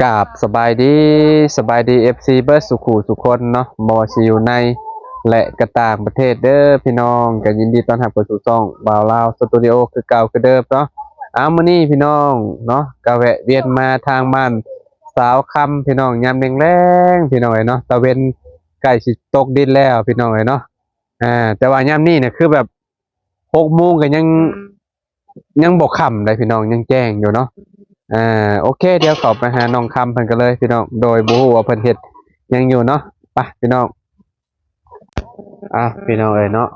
กราบสบายดีFC เบิร์ดสุขุสุคนเนาะบ่ว่าสิอยู่ในและก็ต่างประเทศเด้อพี่น้องก็ยินดีต้อนรับเข้าสู่ช่องบ่าวลาวสตูดิโอคือเก่าคือเดิมเนาะมื้อนี้พี่น้องเนาะก็แวะเวียนมาทางบ้านสาวคำพี่น้องยามแลงๆพี่น้องเอ้ยเนาะตะเวนใกล้สิตกดินแล้วพี่น้องเอ้ยเนาะแต่ว่ายามนี้เนี่ยคือแบบ6 โมงก็ยังบ่ค่ำเลยพี่น้องยังแจ้งอยู่เนาะ โอเคเดี๋ยวขอไปหาน้องคำเพิ่นกันเลยพี่น้องโดยบ่ฮู้ว่าเพิ่นเฮ็ดหยังอยู่เนาะไปพี่น้องพี่น้องเอ้ยเนาะ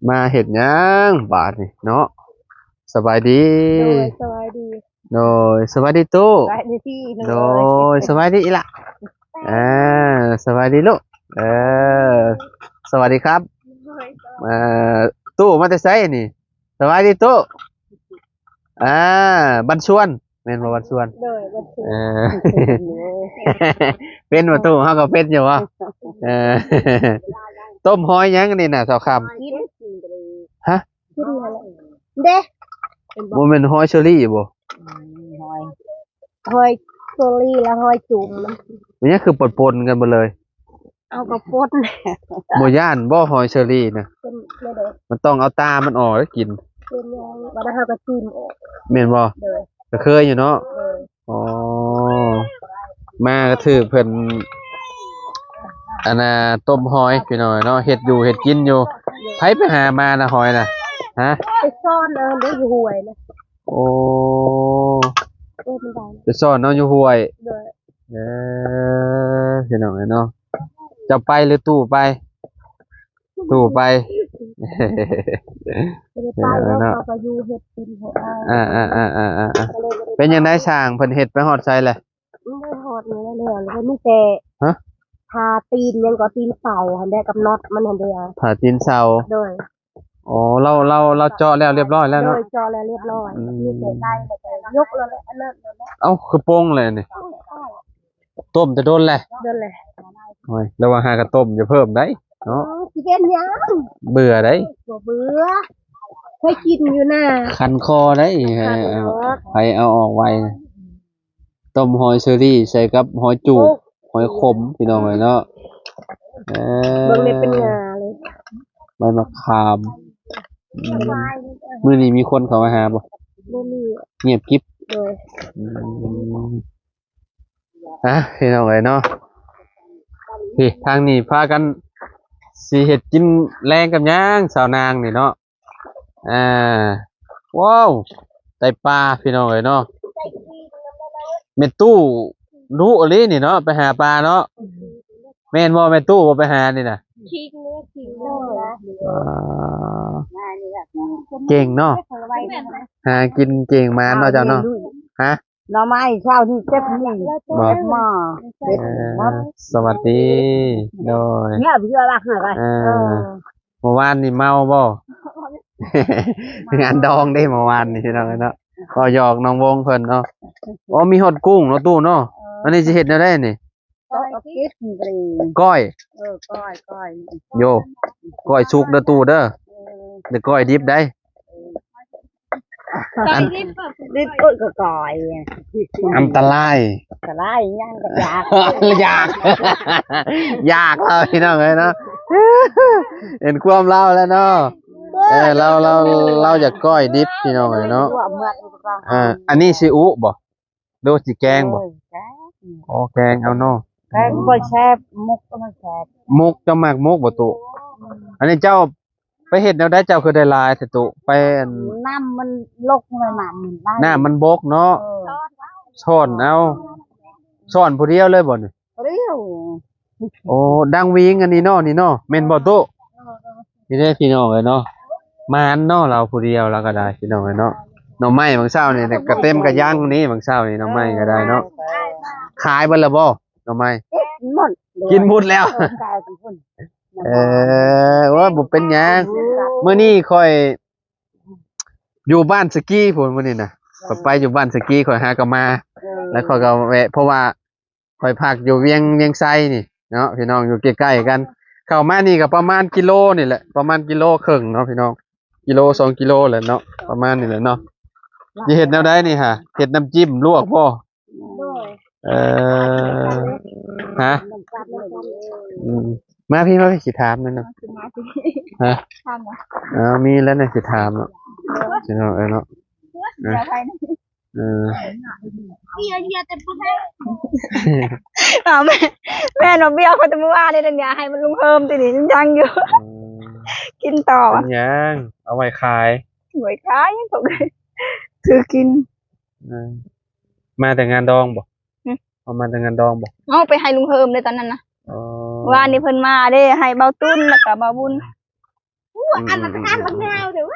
มาเฮ็ดหยังบาดนี่เนาะสบายดีสบายดีโดยสบายดีตู้สบายดีพี่โดยสบายดีอีหล่ะสบายดีลูกสวัสดีครับตู้มาแต่ไสนี่สบายดีตู้บันชวนแม่นบ่บันชวนบันชวนเป็นบ่ตู้เฮาก็เป็นอยู่บ่ต้มหอยหยังนี่น่ะเจ้าคำฮะกินอะไรเด้บ่แม่นหอยเชอรี่บ่หอยโซลี่และหอยจุ่มมันนี่คือปนๆกันบ่เลยเอากระปนบ่ย่านบ่หอยเชอรี่น่ะมันต้องเอาตามันออกแล้วกินเป็นยังบ่ได้เฮาก็จิ้มออกแม่นบ่ก็เคยอยู่เนาะอ๋อมาก็ถือเพิ่นต้มหอยพี่น้อยเนาะเฮ็ดอยู่เฮ็ดกินอยู่ไผไปหามาน่ะหอยน่ะฮะไปซ่อนเด้อยู่ห้วยนะโอ้ไปซ่อนเนาะอยู่ห้วยพี่น้อยเนาะจะไปหรือตู้ไปไปแล้วก็ไปอยู่เฮ็ดกินเป็นยังไงช่างเพิ่นเฮ็ดไปฮอดไสแหละบ่ฮอดนี่แล้วแล้วมีแต่ฮะทาตีนยังก็ตีนเสาหั่นได้กับน็อตมันหั่นได้ทาตีนเสาโดยอ๋อเราเจาะแล้วเรียบร้อยแล้วเนาะเจาะแล้วเรียบร้อยมีแต่ได้แล้วก็ยกแล้วอันนั้นเอ้าคือโป่งเลยนี่ต้มจะโดนแหละโอ้ยระวังหากระต้มอย่าเพิ่มได้เนาะสิเป็นหยังเบื่อได้บ่เบื่อเคยกินอยู่น่ะคันคอได้ให้เอาออกไว้ต้มหอยเชอรี่ใส่กับหอยจูบหอยขมพี่น้องเนาะเบิ่งนี่เป็นงาเลยใบมะขามมื้อนี้มีคนเข้ามาหาบ่บ่มีเงียบกิ๊บพี่น้องเนาะพี่ทางนี้พากันสิเฮ็ดกินแรงกับหยังสาวนางนี่เนาะว้าวไตปลาพี่น้องเนาะแม่ตู้รู้อลินี่เนาะไปหาปลาเนาะแม่นบ่แม่ตู้บ่ไปหานี่น่ะเก่งเนาะหากินเก่งมาเนาะเจ้าเนาะฮะหน่อไม้เช้านี่เจ็บนี่บ่มาสวัสดีโดยเนี่ยพี่ว่ารักหน่อยเมื่อวานนี่เมาบ่งานดองได้เมื่อวานนี่พี่น้องเนาะก็หยอกน้องวงเพิ่นเนาะอ๋อมีฮอดกุ้งเนาะตู้เนาะอันนี้สิเฮ็ดแนวใดนี่ก้อยก้อยโยก้อยสุกเด้อตู้เด้อเดี๋ยวก้อยดิบได้ดิบก็ก้อยอันตรายยังก็อยากเลยพี่น้องเอ้ยเนาะเห็นความเล่าแล้วเนาะเราอยากก้อยดิบพี่น้องเอ้ยเนาะอันนี้สิอุบ่ดูสิแกงบ่อ๋อแกงเอาเนาะแกงบ่แซ่บมุกก็มันแซ่บมุกจะมักมุกบ่ตุอันนี้เจ้าไปเฮ็ดแนวใดเจ้าคือได้ลายสิตุไปน้ำมันลกเลยน้ำมันบกเนาะช้อนเอาช้อนผู้เดียวเลยบ่นี่เดียวโอ้ดังวิงอันนี้เนาะนี่เนาะแม่นบ่ตุนี่เด้พี่น้องเอ้ยเนาะมานเนาะเราผู้เดียวเราก็ได้พี่น้องเอ้ยเนาะหน่อไม้บางเช้านี่ก็เต็มกระย่างนี้บางเช้านี่หน่อไม้ก็ได้เนาะขายเบิดแล้วบ่หน่อไม้กินหมดแล้วว่าบ่เป็นหยังมื้อนี้ค่อยอยู่บ้านสกีพุ่นมื้อนี้น่ะค่อยไปอยู่บ้านสกีค่อยหาก็มาแล้วค่อยก็แวะเพราะว่าค่อยพักอยู่เวียงไซนี่เนาะพี่น้องอยู่ใกล้ๆกันเข้ามานี่ก็ประมาณกิโลนี่แหละประมาณกิโลครึ่งเนาะพี่น้องกิโล2 กิโลแหละเนาะประมาณนี้แหละเนาะ อย่าเฮ็ดแนวใดนี่ฮะเฮ็ดน้ำจิ้มลวกบ่ ด้วย เออฮะ น้ำปลาไม่ได้ มาพี่สิถามนั่นน่ะฮะ ทำอ่ะ มีแล้วน่ะสิถามเนาะสิเนาะเนาะ เดี๋ยวไปนะ เออ เฮียแต่พูดให้ แม่หนูเบี้ยวเขาจะมาว่าในเดือนนี้ให้มันลุงเพิ่มตีนี่ยังอยู่กินต่อ เป็นหยังเอาไว้ขาย หวยค้ายังถูกเลยถือกิน เออมาแต่งานดองบ่เอามาแต่งานดองบ่ เอาไปให้ลุงเพิ่มเลยตอนนั้นนะ อ๋อ ว่านี่เพิ่นมาเด้ให้เบาตุ้นแล้วก็เบาบุญ อันนั้นมันแนวเดี๋ยว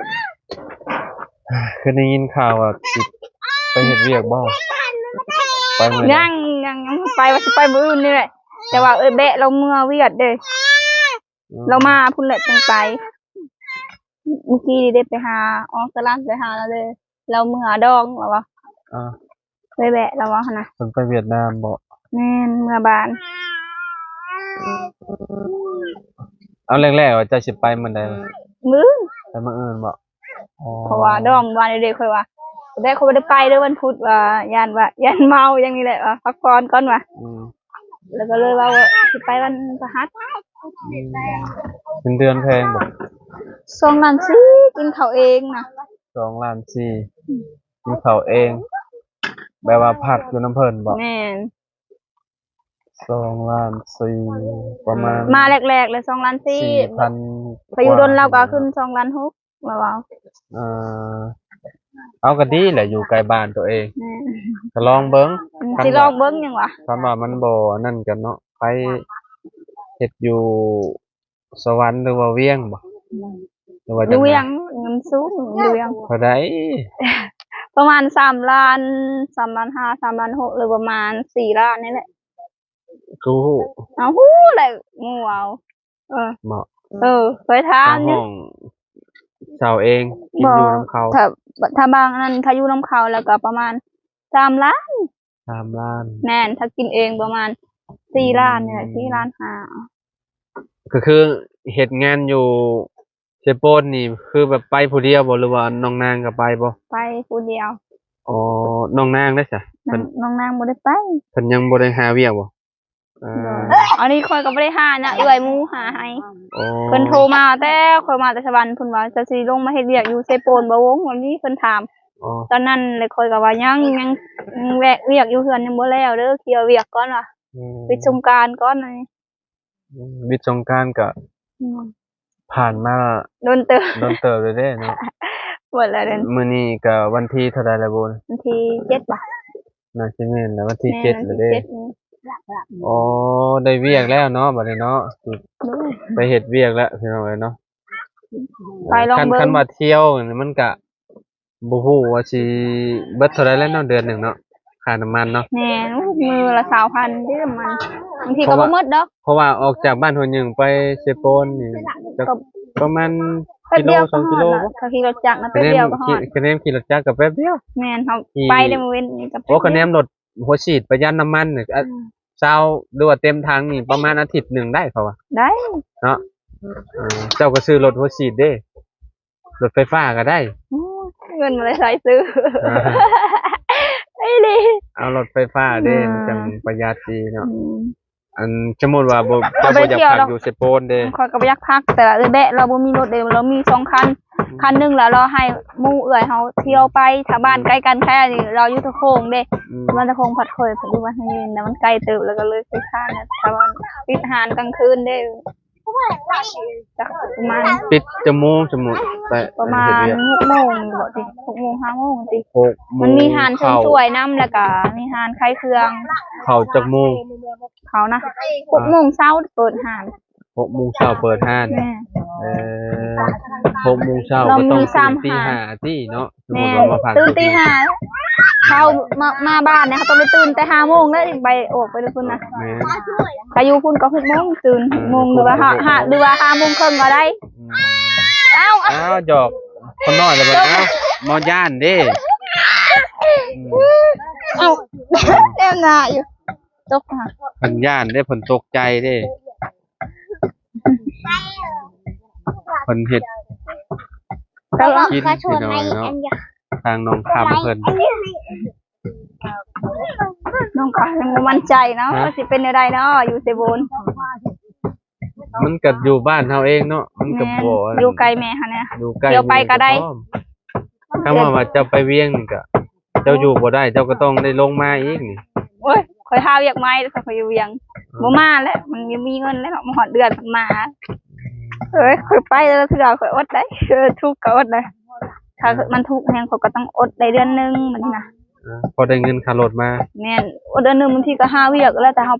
คือได้ยินข่าวว่าสิไปเฮ็ดเวียกบ่ไปมื้อใด ยังไปว่าสิไปมื้ออื่นนี่แหละแต่ว่าแบะเราเมื่อเวียดเด้เรามาพุ่นแหละจังไปเมื่อกี้ได้ไปหาออกสลัดไปหาแล้วเลยเราเมื่อดองหรอวะ อ่า ไปแบะแล้ววะนะ เพิ่นไปเวียดนามบ่ แม่นเมื่อบาน เอาแรกๆว่าจะสิไปมื้อใดวะ มื้อ ไปมื้ออื่นบ่อ๋อ เพราะว่าดองวันเด็กๆค่อยว่าแต่เขาไม่ได้ไปเด้อวันพุธว่าย่านเมาอย่างนี้แหละว่าพักผ่อนก่อนว่ะ อืม แล้วก็เลยว่าสิไปวันพฤหัส เป็นเดือนแพงบ่ 2 ล้านสิกินข้าวเองนะ 2 ล้าน4กินข้าวเองแบบว่าพักอยู่น้ำเพิ่นบ่ แม่น 2 ล้าน4ประมาณ มาแรกๆเลย2 ล้านสิ 4,000 ไปอยู่ดนเราก็ขึ้น2 ล้าน6ว้าว เอ่อเอาก็ดีแหละอยู่ใกล้บ้านตัวเอง แม่น ก็ลองเบิ่ง สิลองเบิ่งหยังวะ คำว่ามันบ่นั่นกันเนาะไปเฮ็ดอยู่สวรรค์หรือว่าเวียงบ่หรือว่า อ จั ยู่ ง เวีย ได๋ งเงินสูงอยู่เวียง เท่าใด ประมาณ3 ล้าน3 ล้าน5 3 ล้าน6หรือประมาณ4 ล้านนี่แหละ กูฮู้ เอาฮู้เลยงูเอาเหมาะ เคยทาน ห้ นี่ องเช่าเองกินอยู่นํเขา ถ้าบางนั้นถ้าอยู่น้ำเขาแล้วก็ประมาณ3 ล้าน 3 ล้าน แน่นถ้ากินเองประมาณ4 ล้านเนี่ย4 ล้าน5 ก็คือเฮ็ดงานอยู่เซโปนนี่คือแบบไปผู้เดียวบ่หรือว่าน้องนางก็ไปบ่ ไปผู้เดียว อ๋อน้องนางเด้อจ้ะเพิ่น น้องนางบ่ได้ไป เพิ่นยังบ่ได้หาเวียกบ่อันนี้คอยก็บ่ได้หานะเอื้อยหมูหาให้ อ๋อ เพิ่นโทรมาแต่คอยมาแต่สวรรค์เพิ่นว่าจะสิลงมาเฮ็ดเวียกอยู่เซโปนบ่วงวันนี้เพิ่นถาม อ๋อ ตอนนั้นเลยคอยก็ว่ายังแวะเวียกอยู่เฮือนยังบ่แล้วเด้อเคลียร์เวียกก่อนว่ะปิดสงกรานต์ก่อนนี่ วิทย์สงกรานต์ก็ผ่านมา โดนเติม โดนเติบเลยเด้เนาะ หมดแล้วเดือน มื้อนี้ก็วันที่เท่าใดแล้วบ่ วันที่7 บาท น่าสิแม่นแล้ววันที่7แล้วเด้ 7นี่ อ๋อได้เวียกแล้วเนาะบัดนี้เนาะสิไปเฮ็ดเวียกแล้วพี่น้องเอ้ยเนาะ ไปลองเบิ่ง คันว่าเที่ยวนี่มันก็บ่ฮู้ว่าสิเบิดเท่าใดแล้วเนาะเดือนหนึงเนาะค่าน้ำมันเนาะ แม่นมือละ20,000ที่มันบางทีก็บ่หมดดอก เพราะว่าออกจากบ้านหัวหนึ่งไปเซโปนนี่จะประมาณ แป๊บ กิโล เดียวก็ 2 ฮ กิ อ โล ดละถ้าขี่รถจักรนะแป๊บเดียวก็ฮอด คะแนนขี่รถจักรก็แป๊บเดียว แม่นเขา ขี่ ไปได้มื้อเว้นนี่ก็ โอ้คะแนนรถหัวฉีดประหยัดน้ำมันนี่เช้าหรือว่าเต็มทางนี่ประมาณอาทิตย์หนึงได้เขาว่า ได้ เนาะเจ้าก็ซื้อรถหัวฉีดเด้รถไฟฟ้าก็ได้ โอ้เงินมาเลยใช้ซื้อไอ้ดิ เอารถไฟฟ้าเด้มันจังประหยัดดีเนาะอันสมมุติว่าบ่ เอา เจ้า ไป บ่อยาก เที่ยว พัก หรอก อยู่เซโปนเด้ คอยก็บ่อยากพักแต่ละแบะเราบ่มีรถเด้เรามี2 คันคันหนึงแล้วเราให้หมู่เอื้อยเฮาเที่ยวไปถ้าบ้านใกล้กันแค่นี้เราอยู่ตะโคงเด้ มันตะโคงผัดเคยผัดดูวันนี้นะมันไกลเติบแล้วก็เลยไปค่านะถ้ามันปิดอาหารกลางคืนได้จักประมาณ ปิดจมูกสมมุติไป ประมาณ เฮ็ดเวียก 6 โมงบ่ติ6 โมง 5 โมงติ 6 มันมีหานเชิงสวยน้ำแล้วก็มีหานไข่เครื่อง เข้าจักโมง เขานะ6 โมงเช้าเปิดหาน 6 โมงเช้าเปิดห้าน แม่ เออ6 โมงเช้า เรา ก็ มี ต้อง สา ตื่ ม นตี หา 5ที่เนาะสม แม่ มุติว่ามาพัก ตื่นตี 5เขามาบ้านเนี่ยเขาต้องไปตื่นแต่5 โมงแล้วไปออกไปเลยพุ่นนะ แม่ ก็อยู่พุ่นก็6 โมงตื่น6 โมงหรือว่าหรือว่า5 โมงครึ่งก็ได้เอ้า อ้าวหยอกคนน้อยแล้วบัดเอ้าหมอย่านเด้ เอ้าแนวหน้าอยู่ตกค่ะ เพิ่นย่านเด้เพิ่นตกใจเด้เพิ่นเฮ็ด ก็ กินพี่น้อยเนาะ ทางน้องคำเพิ่น น้องก็ยังบ่มั่นใจเนาะว่าสิเป็นจังไดเนาะอยู่เซโบน มันก็อยู่บ้านเฮาเองเนาะมันก็บ่ อยู่ไกลแม่หั่นน่ะ อยู่ใกล้ เดี๋ยวไปก็ได้ ถ้าว่าเจ้าไปเวียงนี่ก็เจ้าอยู่บ่ได้เจ้าก็ต้องได้ลงมาอีกนี่ โอ้ยข่อยหาเวียกใหม่แล้วข่อยอยู่เวียงบ่มาแล้วมันยังมีเงินแล้วมาฮอดเดือนมาเอ้ยข่อยไปแล้วเทื่อข่อยอดได้ทุกข์ก็อดได้ถ้ามันทุกข์แฮงข่อยก็ต้องอดได้เดือนนึงมันน่ะ พอได้เงินค่ารถมา แม่นอดเดือนนึงบางทีก็หาเวียกแล้วแต่เฮ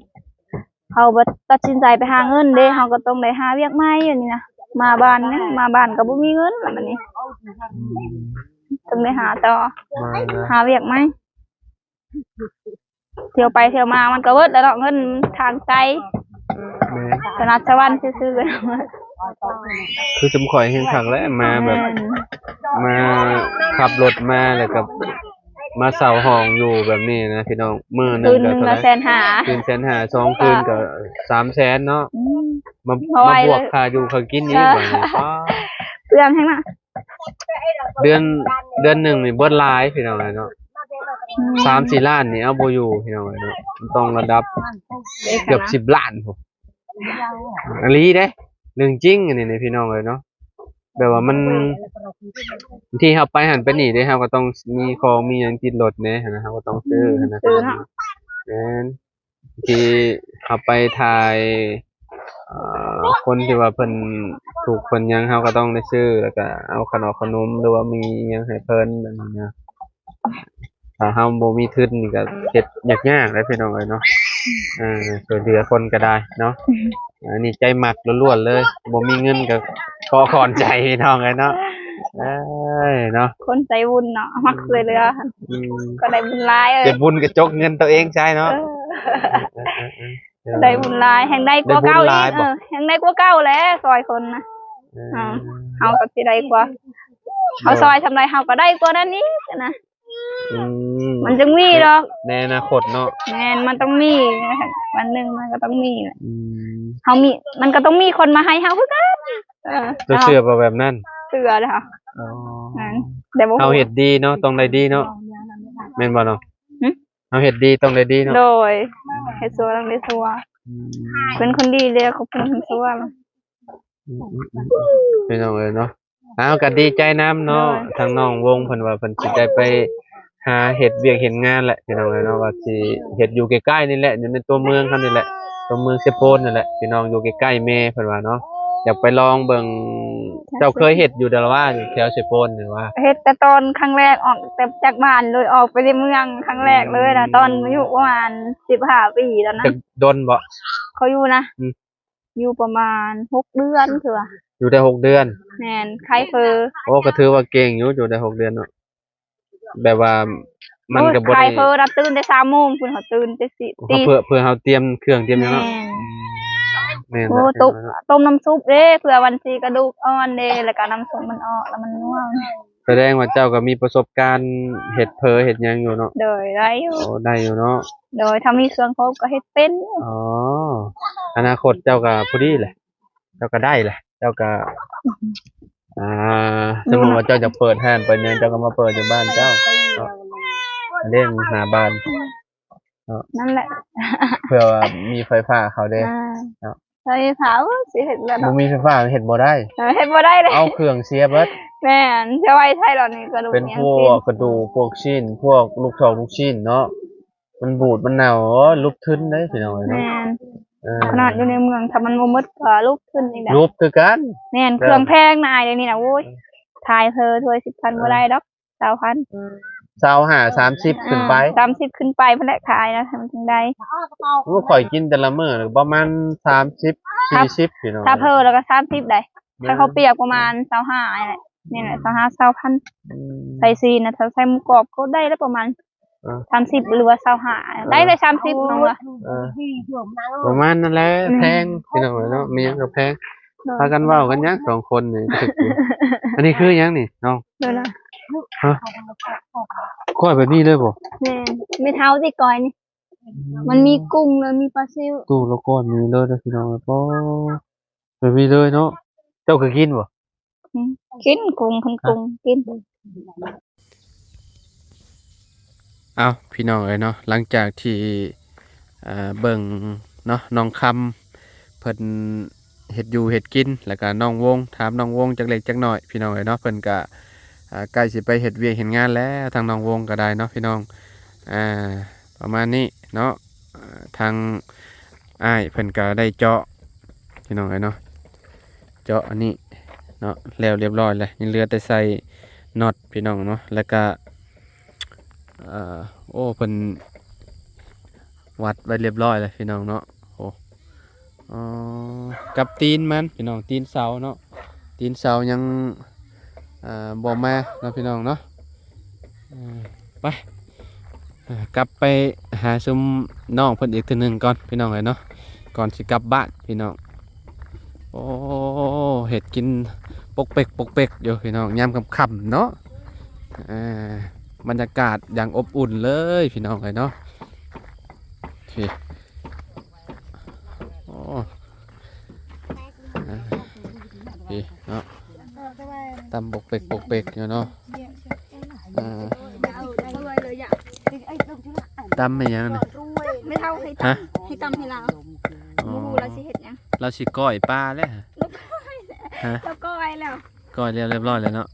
าบ่ตัดสินใจไปหาเงินเด้เฮาก็ต้องได้หาเวียกใหม่อย่างนี้นะมาบ้านเนี่ยมาบ้านก็บ่มีเงินแล้วบัดนี้ต้องได้หาต่อ มา หาเวียกใหม่เที่ยวไปเที่ยวมามันก็เบิดแล้วเนาะเงินทางไกล แม่ สนัดสวรรค์ซื่อๆกัน คือจำข่อยแห่งคักแล้วมาแบบมาขับรถมาแล้วก็มาเซาห้องอยู่แบบนี้นะพี่น้องมื้อนึ คื ง นห ก็ นึง เท่าไห ละ ร่ แสนหา คืน150,000 2คืนก็300,000เนาะ อืม มา พอไหว บวก เลย ค่าอยู่ค่ากินอีกบัดนี้อ้า เรื่องให้มา เดือนหนึงนี่เบิดหลายพี่น้องเอ้ยเนาะ 3-4 ล้านนี่เอาบ่อยู่พี่น้องเอ้ยเนาะมันต้องระดับเกือบ10 ล้านพุ่นอันนี้เด้เรื่องจริงอันนี้นี่พี่น้องเอ้ยเนาะแบบว่ามันที่เฮาไปหันไปนี่เด้เฮาก็ต้องมีของมีหยังติดรถแหน่หันนะเฮาก็ต้องซื้อหันนะ ซื้อเนาะ แม่นที่เฮาไปถ่ายคนที่ว่าเพิ่นถูกข์เพิ่นหยังเฮาก็ต้องได้ซื้อแล้วก็เอาขนมหรือว่ามีหยังให้เพิ่นแบบนี้นะถ้าเฮาบ่มีทุนนี่ก็เฮ็ดยากๆเลยพี่น้องเอ้ยเนาะช่วยเหลือคนก็ได้เนาะอันนี้ใจหมักล้วนๆเลยบ่มีเงินก็ขอขอนใจพี่น้องเอ้ยเนาะเอ้ยเนาะ คนใจบุญเนาะมักเลยเรือ อืม ก็ได้บุญหลายเอ้ย เก็บบุญกระจกเงินตัวเองใช่เนาะ ได้บุญหลายแห่งได้กว่าเก่าอีกแห่งได้กว่าเก่าแล้วซอยคนนะเฮาก็สิได้กว่าเฮาซอยทำไรเฮาก็ได้กว่านั้นนี้นะ อืม มันจึงมีดอก ในอนาคตเนาะ แม่นมันต้องมีวันหนึงมันก็ต้องมีแหละ อืม เฮามีมันก็ต้องมีคนมาให้เฮาคือกันจะเชื่อแบบนั้น เชื่อเลยค่ะ อ๋อ แต่บ่ เฮาเฮ็ดดีเนาะต้องได้ดีเนาะแม่นบ่เนาะ หึ เฮาเฮ็ดดีต้องได้ดีเนาะ โดยเฮ็ดซัวต้องได้ซัว อืม เป็นคนดีเลยเขาเป็นคนซัว พี่น้องเอ้ยเนาะเอาก็ดีใจนํเนาะทางน้องวงเพิ่นว่าเพิ่นสิได้ไปหาเฮ็ดเวียกเฮ็ดงานแหละพี่น้องเอ้ยเนาะว่าสิเฮ็ดอยู่ใกล้ๆนี่แหละอยู่ในตัวเมืองเฮานี่แหละตัวเมืองเซโปนนั่นแหละพี่น้องอยู่ใกล้ๆแม่เพิ่นว่าเนาะอยากไปลองเบิ่งเจ้าเคยเฮ็ดอยู่ดาราว่าอยู่แถวเซโปนนี่ว่า เฮ็ดแต่ตอนครั้งแรกออกแต่จากบ้านเลยออกไปในเมืองครั้งแรกเลยนะตอนอายุประมาณ15 ปีตอนนั้ จะ น ดนบ่ เขาอยู่นะ อืม อยู่ประมาณ6 เดือนคือว่า อยู่ได้6 เดือน แม่นไข้เฟอร์ โอ้ก็ถือว่าเก่งอยู่ได้6 เดือนเนาะแบบว่ามันก็บ่ ไข้ ได้ เฟอร์รับตื่นแต่3 โมงคุณเขาตื่นแต่4 ตี เพื่อเฮาเตรียมเครื่องเตรียมหยัง แม่ เนาะ น แม่น โอ้ต้มน้ำซุปเด้เผื่อวันซีกระดูกอ่อนเด้แล้วก็น้ำซุปมันออกแล้วมันนัว แสดงว่าเจ้าก็มีประสบการณ์เฮ็ดเพอเฮ็ดหยังอยู่เนาะ โดยได้อยู่ โอ้ได้อยู่เนาะ โดยถ้ามีเครื่องครบก็เฮ็ดเป็นอยู่ อ๋ออนาคตเจ้าก็พอดีแหละเจ้าก็ได้แหละเจ้าก็สมมุติว่าเจ้าจะเปิดห้านเปิดหยังเจ้าก็มาเปิดอยู่บ้านเจ้าเนาะเล่นหาบ้าน นั่นแหละ เพื่อว่ามีไฟฟ้าเขาเด้ ครับ ไฟฟ้าสิเฮ็ดแล้ว บ่ เนาะ มีไฟฟ้าเฮ็ดบ่ได้ เฮ็ดบ่ได้เลย เอาเครื่องเสียเบิด แม่นจะไว้ไทยเหล่านี้กระดูก เป็น นี่ พวกกระดูกพวกชิ้น พวกลูกทองลูกชิ้นเนาะมันบูดมันเน่าโอ้ยลุกทึนได้พี่น้องเนาะ แม่น เออ ขนาดอยู่ในเมืองถ้ามันบ่หมดก็ลุกขึ้นอีกแล้ว รูปคือกัน แม่นเครื่องแพงนายเดี๋ยวนี้น่ะโอ้ยทายถ้วย 10,000บ่ได้ดอก 20,000 25-30ขึ้นไป 30ขึ้นไปพุ่นแหละขายนะมันถึงได้ โอ้ข่อยกินแต่ละมื้อประมาณ30-40พี่น้อง ถ้าเพิ่มแล้วก็30ได้ถ้าเขาวเปียกประมาณ25นี่แหละนี่แหละ25,000ใส่ซีนนะถ้าใส่หมูกรอบก็ได้แล้วประมาณ30หรือว่า25ได้เลย30น้องล่ะ เออประมาณนั้นแหละแพงพี่น้องเนาะมีหยังก็แพงพากันเว้ากันหยังสองคนนี่ตึกอยู่อันนี้คือหยังนี่น้อง เดี๋ยวนะ ฮะก้อยแบบนี้เลยบ่ แม่ไม่เท้าสิก้อยนี่มันมีกุ้งแล้วมีปลาซิว ตู้ละก้อนนี้เลยเด้อพี่น้องโอ้แบบนี้เลยเนาะเจ้าเคยกินบ่ กินกุ้งกิน เอาพี่น้องเอ้ยเนาะหลังจากที่เบิ่งเนาะน้องคำเพิ่นเฮ็ดอยู่เฮ็ดกินแล้วก็น้องวงถามน้องวงจักเล็กจักน้อยพี่น้องเอ้ยเนาะเพิ่นก็ใกล้สิไปเฮ็ดเวียกเฮ็ดงานแล้วทางน้องวงก็ได้เนาะพี่น้องอ่าประมาณนี้เนาะทางอ้ายเพิ่นก็ได้เจาะพี่น้องเอ้ยเนาะเจาะอันนี้เนาะแล้วเรียบร้อยเลยยังเหลือแต่ใส่น็อตพี่น้องเนาะแล้วก็โอ้เพิ่นวัดไว้เรียบร้อยเลยพี่น้องเนาะโอ้กับตีนมันพี่น้องตีนเสาเนาะตีนเสายังบ่มาเนาะพี่น้องเนาะไปกลับไปหาซุมน้องเพิ่นอีกทีหนึ่งก่อนพี่น้องเลยเนาะก่อนสิกลับบ้านพี่น้องโอ้เห็ดกินปกเป็กอยู่พี่น้องยามค่ำๆเนาะบรรยากาศอย่างอบอุ่นเลยพี่น้องเลยเนาะโอเคโอ้พี่เนาะตำปกเป็กอยู่เนาะตำไม่ยังนะ ไม่เท่าให้ ฮะ ให้ตำให้เราบ่ฮู้เราสิเฮ็ดหยัง เราสิก้อยปลาแล้วฮะ แล้วก็ไว้แล้ว ก้อยเรียบร้อยแล้วเนาะ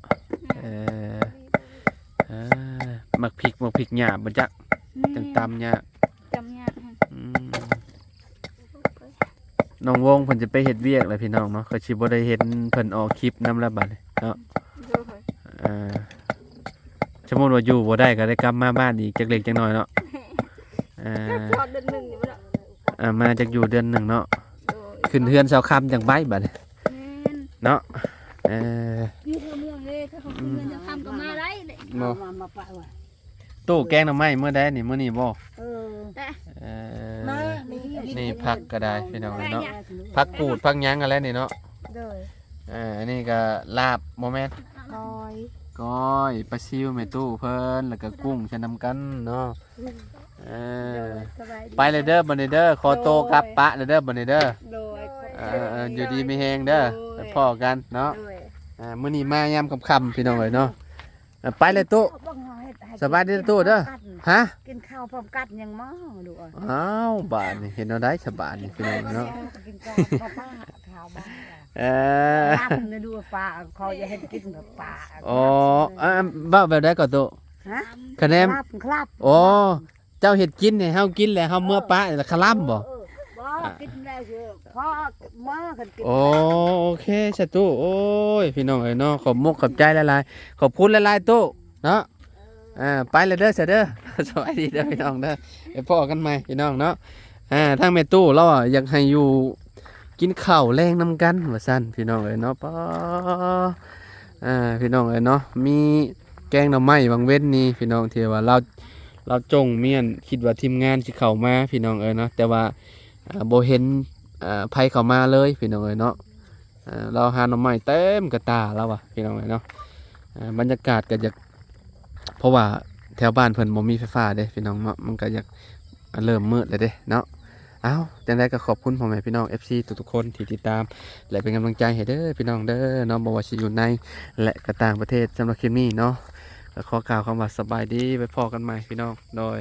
หมักพริกหยาบบ่จักจังตำหยาบ จำยากฮะ น้องวงเพิ่นจะไปเฮ็ดเวียกแล้วพี่น้องเนาะก็สิบ่ได้เห็นเพิ่นออกคลิปนำแล้วบัดนี้เนาะสมมุติว่าอยู่บ่ได้ก็ได้กลับมาบ้านอีกจักเล็กจักน้อยเนาะพอดเดือนหนึ่งนี่บ่ล่ะ มาจากอยู่เดือนหนึ่งเนาะขึ้นเฮือนเสาค่ำจังไบบัดนี้เนาะอยู่เมืองเลยถ้าเขาขึ้นเงินจะทำก็มาได้เลย มาปะว่ะ ตู้แกงหน่อไม้เมื่อใดนี่มื้อนี้บ่ นี่พักก็ได้พี่น้องเนาะพักกูดพักหยังกันแล้วนี่เนาะ เด้อ อันนี้ก็ลาบโมเมนต์ คอย ก้อยปลาซิวแม่ตู้เพิ่นแล้วก็กุ้งชะนำกันเนาะสบายดี ไปเลยเด้อบันเด้อขอโตกลับปะเลยเด้อบันเด้อ โดย อยู่ดีไม่แหงเด้อไปพ่อกันเนาะมื้อนี้มายามค่ำๆพี่น้องเอ้ยเนาะไปเลยตู้สบายดีตู้เด้อฮะ กินข้าวพร้อมกันยังมั้งดูอ่ะ อ้าวบาดนี่เห็นเอาได้สบายนี่พี่น้องเนาะ กินข้าวป้าข้าวบ้าน เ ป้าเนี่ยดูปลาเขาจะให้กินแบบปลา อ๋อบ้าแบบได้ก่อนตู้ ฮะ คะแนน ครับ อ๋อเจ้าเห็ดกินเนี่ยเฮากินแล้วเฮาเมื่อปะแล้วคลำบ่ บ่กินแล้วเชื่อพอเมื่อกันกิน โอเคสาตู้โอ้ยพี่น้องเอ้ยเนาะขอบมุกขอบใจหลายๆขอบคุณหลายๆตู้เนาะไปเลยเด้อเสยเด้อ สวัสดีเด้อพี่น้องเด้อไปพ่อกันใหม่พี่น้องเนาะทางแม่ตู้เราอยากให้อยู่กินข้าวแรงน้ำกันว่าซั่นพี่น้องเอ้ยเนาะป้าพี่น้องเอ้ยเนาะมีแกงหน่อไม้บางเว้นนี่พี่น้องที่ว่าเราจงเมียนคิดว่าทีมงานสิเข้ามาพี่น้องเอ้ยเนาะแต่ว่าบ่เห็นไผเข้ามาเลยพี่น้องเอ้ยเนาะเราหาหน่อไม้เต็มกระตาแล้วว่ะพี่น้องเอ้ยเนาะบรรยากาศก็จะเพราะว่าแถวบ้านเพิ่นบ่มีไฟฟ้าเด้พี่น้องเนาะมันก็อยากเริ่มมืดแล้วเด้เนาะจังได๋ก็ขอบคุณพ่อแม่พี่น้อง FC ทุกๆคนที่ติดตามและเป็นกำลังใจให้เด้อพี่น้องเด้อเนาะบ่ว่าสิอยู่ในและก็ต่างประเทศสำหรับคลิปนี้เนาะก็ขอกล่าวคำว่าสบายดีไว้พอกันใหม่พี่น้องโดย